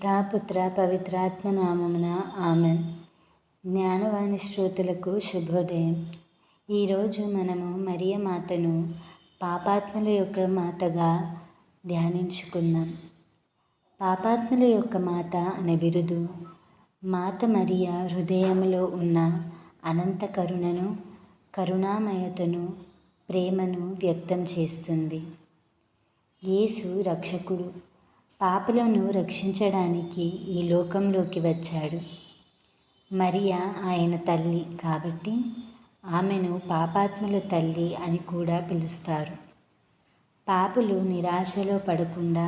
పుత్ర పవిత్రాత్మ నామమున ఆమెన్. జ్ఞానవాణి శ్రోతలకు శుభోదయం. ఈరోజు మనము మరియ మాతను పాపాత్ముల యొక్క మాతగా ధ్యానించుకుందాం. పాపాత్ముల యొక్క మాత అనే బిరుదు మాత మరియ హృదయంలో ఉన్న అనంత కరుణను, కరుణామయతను, ప్రేమను వ్యక్తం చేస్తుంది. యేసు రక్షకుడు, పాపులను రక్షించడానికి ఈ లోకంలోకి వచ్చాడు. మరియ ఆయన తల్లి కాబట్టి ఆమెను పాపాత్ముల తల్లి అని కూడా పిలుస్తారు. పాపులు నిరాశలో పడకుండా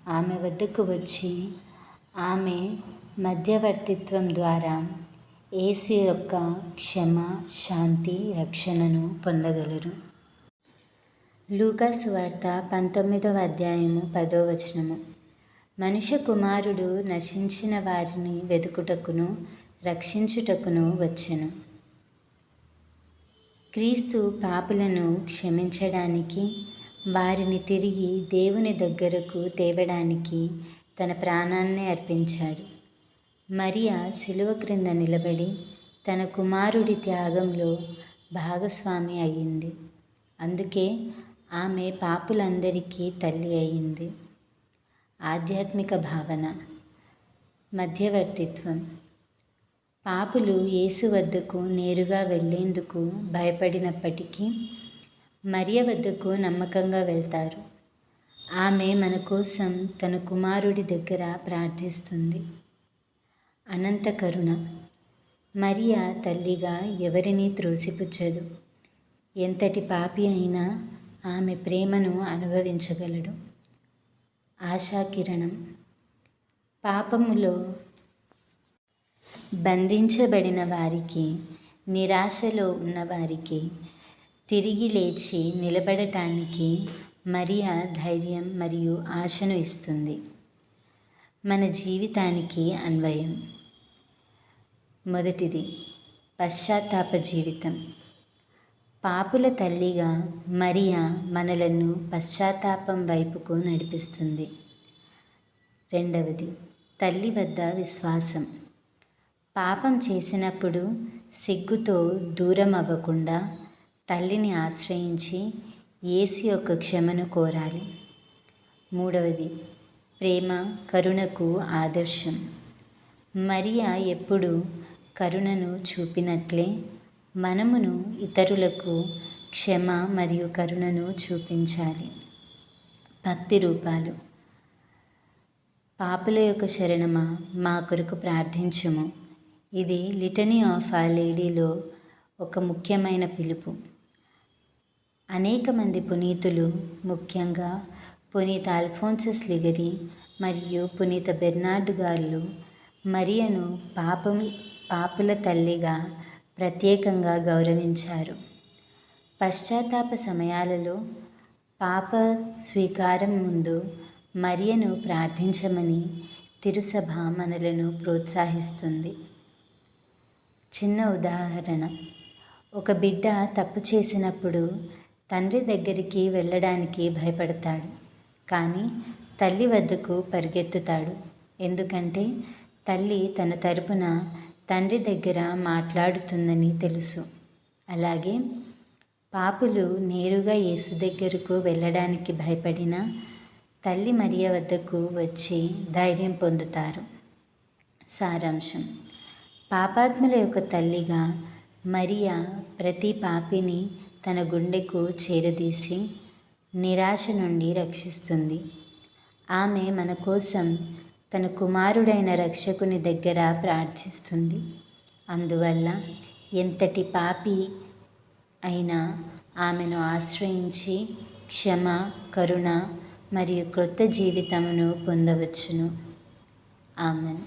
ఆమె వద్దకు వచ్చి ఆమె మధ్యవర్తిత్వం ద్వారా యేసు యొక్క క్షమ, శాంతి, రక్షణను పొందగలరు. లూకా సువార్త 19వ అధ్యాయము 10వ వచనము. మనుష్య కుమారుడు నశించిన వారిని వెతుకుటకును రక్షించుటకును వచ్చెను. క్రీస్తు పాపులను క్షమించడానికి, వారిని తిరిగి దేవుని దగ్గరకు తేవడానికి తన ప్రాణాన్ని అర్పించాడు. మరియ శిలువ క్రింద నిలబడి తన కుమారుడి త్యాగంలో భాగస్వామి అయ్యింది. అందుకే ఆమె పాపులందరికీ తల్లి అయింది. ఆధ్యాత్మిక భావన. మధ్యవర్తిత్వం. పాపులు యేసు వద్దకు నేరుగా వెళ్ళేందుకు భయపడినప్పటికీ మరియ వద్దకు నమ్మకంగా వెళ్తారు. ఆమె మన కోసం తన కుమారుడి దగ్గర ప్రార్థిస్తుంది. అనంత కరుణ. మరియ తల్లిగా ఎవరినీ త్రోసిపుచ్చదు. ఎంతటి పాపి అయినా ఆమె ప్రేమను అనుభవించగలడు. ఆశాకిరణం. పాపములో బంధించబడిన వారికి, నిరాశలో ఉన్నవారికి తిరిగి లేచి నిలబడటానికి మరియ ధైర్యం మరియు ఆశను ఇస్తుంది. మన జీవితానికి అన్వయం. మొదటిది, పశ్చాత్తాప జీవితం. పాపుల తల్లిగా మరియ మనలను పశ్చాత్తాపం వైపుకు నడిపిస్తుంది. రెండవది, తల్లి వద్ద విశ్వాసం. పాపం చేసినప్పుడు సిగ్గుతో దూరం అవ్వకుండా తల్లిని ఆశ్రయించి యేసు యొక్క క్షమను కోరాలి. మూడవది, ప్రేమ, కరుణకు ఆదర్శం. మరియ ఎప్పుడు కరుణను చూపినట్లే మనమును ఇతరులకు క్షమ మరియు కరుణను చూపించాలి. భక్తి రూపాలు. పాపుల యొక్క శరణమా, మా కొరకు ప్రార్థించుము. ఇది లిటనీ ఆఫ్ ఆర్ లేడీలో ఒక ముఖ్యమైన పిలుపు. అనేక మంది పునీతులు, ముఖ్యంగా పునీత అల్ఫోన్సస్ లిగరి మరియు పునీత బెర్నార్డ్ గారు మరియను పాపుల తల్లిగా ప్రత్యేకంగా గౌరవించారు. పశ్చాత్తాప సమయాలలో పాప స్వీకారం ముందు మరియను ప్రార్థించమని తిరుసభ మనలను ప్రోత్సహిస్తుంది. చిన్న ఉదాహరణ. ఒక బిడ్డ తప్పు చేసినప్పుడు తండ్రి దగ్గరికి వెళ్ళడానికి భయపడతాడు, కానీ తల్లి వద్దకు పరిగెత్తుతాడు. ఎందుకంటే తల్లి తన తరపున తండ్రి దగ్గర మాట్లాడుతుందని తెలుసు. అలాగే పాపులు నేరుగా యేసు దగ్గరకు వెళ్ళడానికి భయపడినా తల్లి మరియ వద్దకు వచ్చి ధైర్యం పొందుతారు. సారాంశం. పాపాత్ముల యొక్క తల్లిగా మరియ ప్రతి పాపిని తన గుండెకు చేరదీసి నిరాశ నుండి రక్షిస్తుంది. ఆమె మన కోసం తన కుమారుడైన రక్షకుని దగ్గర ప్రార్థిస్తుంది. అందువల్ల ఎంతటి పాపి అయినా ఆమెను ఆశ్రయించి క్షమ, కరుణ మరియు క్రొత్త జీవితమును పొందవచ్చును. ఆమెన్.